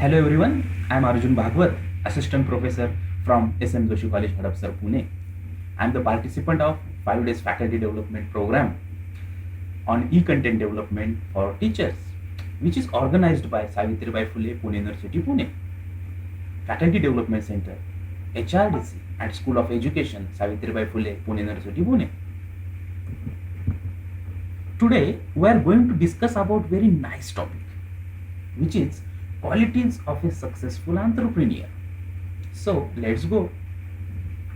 Hello everyone, I am Arjun Bhagwat, Assistant Professor from SM Joshi College, Hadapsar, Pune. I am the participant of 5 days faculty development program on e-content development for teachers, which is organized by Savitribai Phule Pune University, Pune, Faculty Development Center, HRDC, and School of Education, Savitribai Phule Pune University, Pune. Today we are going to discuss about very nice topic, which is qualities of a successful entrepreneur. So let's go.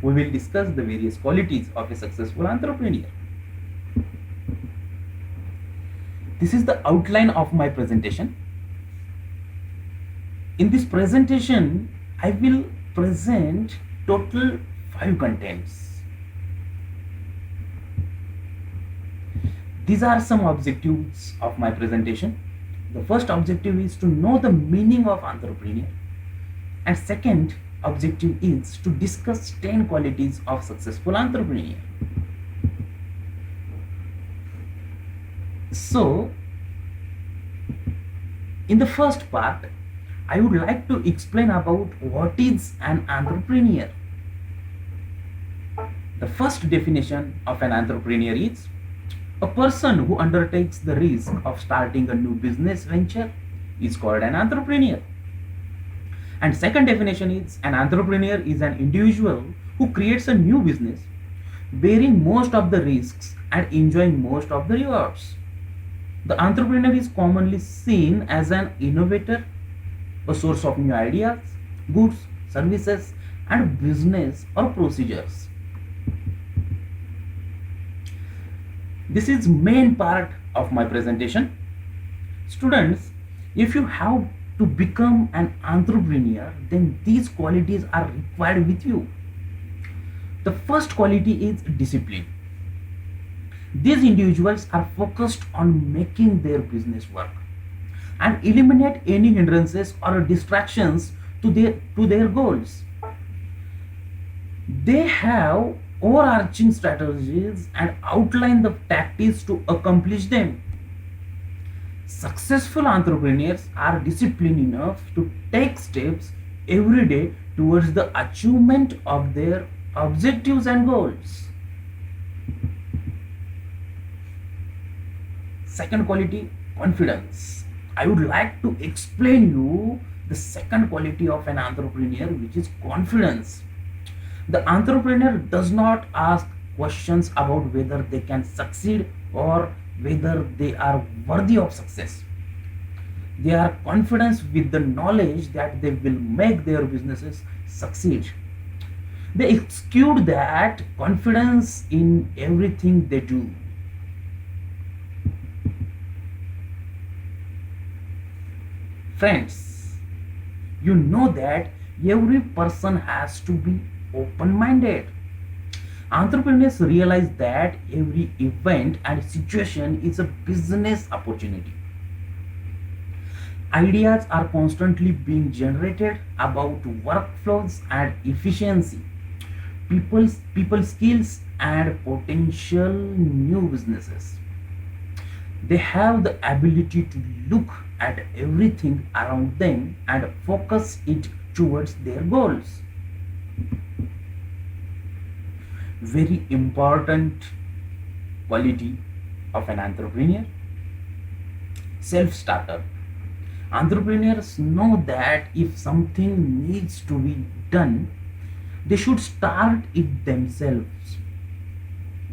We will discuss the various qualities of a successful entrepreneur. This is the outline of my presentation. In this presentation, I will present total 5 contents. These are some objectives of my presentation. The first objective is to know the meaning of entrepreneur, and second objective is to discuss 10 qualities of successful entrepreneur. So in the first part, I would like to explain about what is an entrepreneur. The first definition of an entrepreneur is a person who undertakes the risk of starting a new business venture is called an entrepreneur. And second definition is an entrepreneur is an individual who creates a new business, bearing most of the risks and enjoying most of the rewards. The entrepreneur is commonly seen as an innovator, a source of new ideas, goods, services, and business or procedures. This is main part of my presentation. Students, if you have to become an entrepreneur, then these qualities are required with you. The first quality is discipline. These individuals are focused on making their business work and eliminate any hindrances or distractions to their goals. They have overarching strategies and outline the tactics to accomplish them. Successful entrepreneurs are disciplined enough to take steps every day towards the achievement of their objectives and goals. Second quality, confidence. I would like to explain you the second quality of an entrepreneur, which is confidence. The entrepreneur does not ask questions about whether they can succeed or whether they are worthy of success. They are confident with the knowledge that they will make their businesses succeed. They exude that confidence in everything they do. Friends, you know that every person has to be open-minded. Entrepreneurs realize that every event and situation is a business opportunity. Ideas are constantly being generated about workflows and efficiency, people skills and potential new businesses. They have the ability to look at everything around them and focus it towards their goals. Very important quality of an entrepreneur, self-starter. Entrepreneurs know that if something needs to be done, they should start it themselves.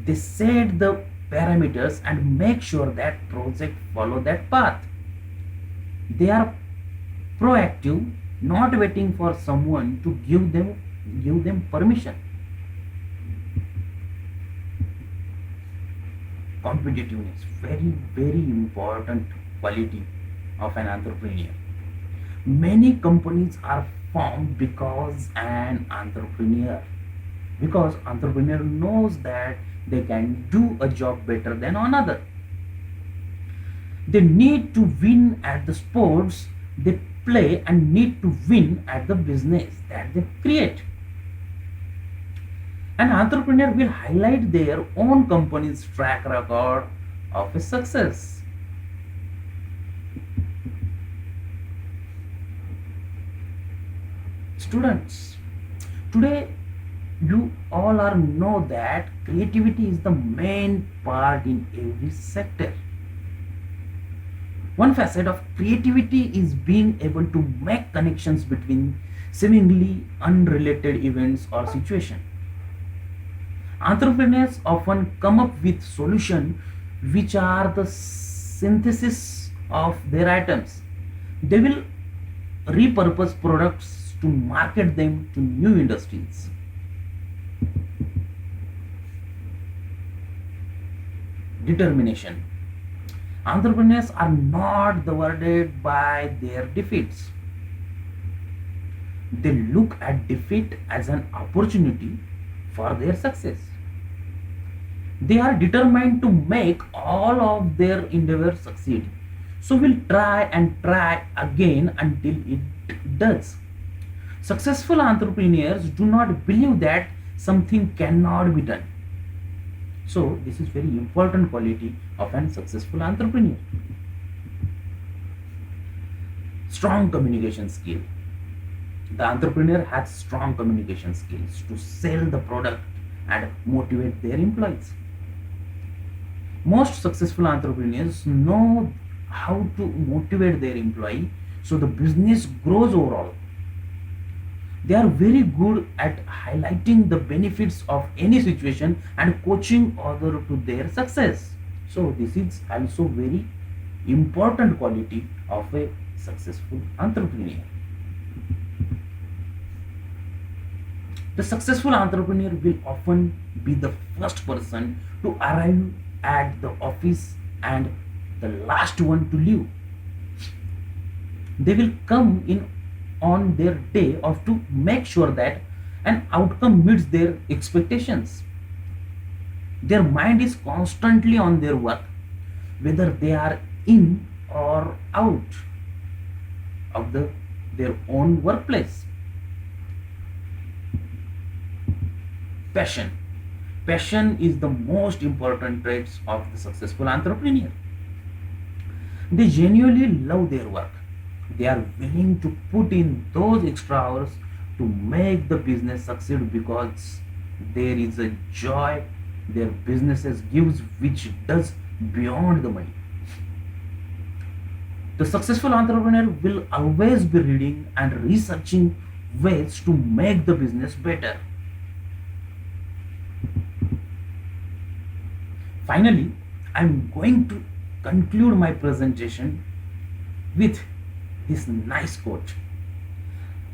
They set the parameters and make sure that project follow that path. They are proactive, not waiting for someone to give them permission. Competitiveness, very important quality of an entrepreneur. Many companies are formed because entrepreneur knows that they can do a job better than another. They need to win at the sports they play and need to win at the business that they create. An entrepreneur will highlight their own company's track record of a success. students. Today, you all are know that creativity is the main part in every sector. One facet of creativity is being able to make connections between seemingly unrelated events or situations. Entrepreneurs often come up with solutions which are the synthesis of their items. They will repurpose products to market them to new industries. Determination. Entrepreneurs are not worried by their defeats. They look at defeat as an opportunity for their success. They are determined to make all of their endeavors succeed. So will try and try again until it does. Successful entrepreneurs do not believe that something cannot be done. So this is very important quality of an successful entrepreneur. Strong communication skill. The entrepreneur has strong communication skills to sell the product and motivate their employees. Most successful entrepreneurs know how to motivate their employee so the business grows overall. They are very good at highlighting the benefits of any situation and coaching other to their success. So this is also very important quality of a successful entrepreneur. The successful entrepreneur will often be the first person to arrive at the office and the last one to leave. They will come in on their day off to make sure that an outcome meets their expectations. Their mind is constantly on their work, whether they are in or out of their own workplace. Passion. Passion is the most important traits of the successful entrepreneur. They genuinely love their work. They are willing to put in those extra hours to make the business succeed because there is a joy their businesses gives which does beyond the money. The successful entrepreneur will always be reading and researching ways to make the business better. Finally, I'm going to conclude my presentation with this nice quote.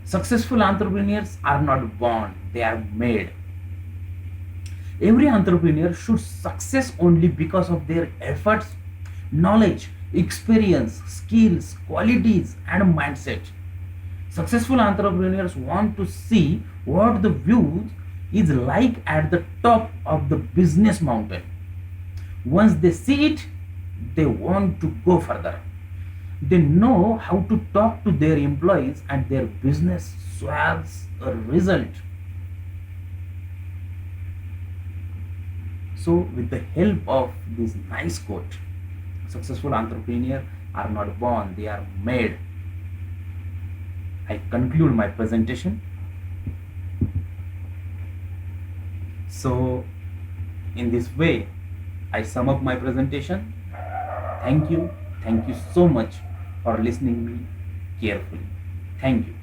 Successful entrepreneurs are not born, they are made. Every entrepreneur should success only because of their efforts, knowledge, experience, skills, qualities, and mindset. Successful entrepreneurs want to see what the view is like at the top of the business mountain. Once they see it, they want to go further. They know how to talk to their employees and their business swells a result. So, with the help of this nice quote, successful entrepreneurs are not born, they are made. I conclude my presentation. So, in this way, I sum up my presentation. Thank you. Thank you so much for listening me carefully. Thank you.